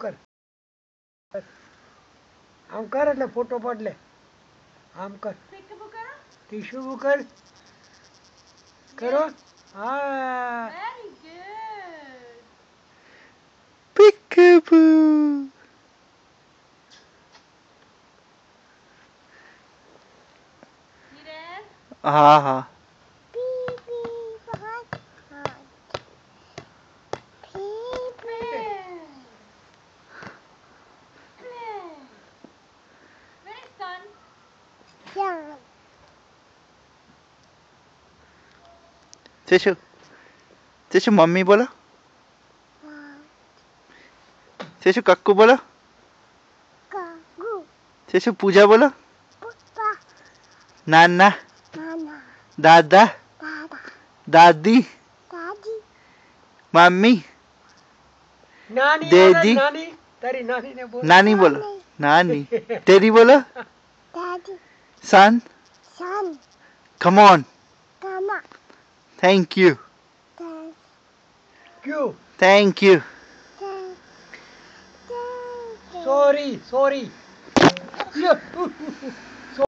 कर આમ કર એટલે ફોટો પાડ લે આમ કર ટીશ્યુ કર કરો હા Very good. Peekaboo. Hiren. हाँ हाँ Where is sun? चेशु चेशु मम्मी बोलो चेशु कक्कू बोलो चेशु पूजा बोलो नाना दादा दादी मम्मी નાની દેદી. નાની તારી નાનીને બોલ नानी बोलो नानी तेरी बोलो सन come on thank you Q thank you sorry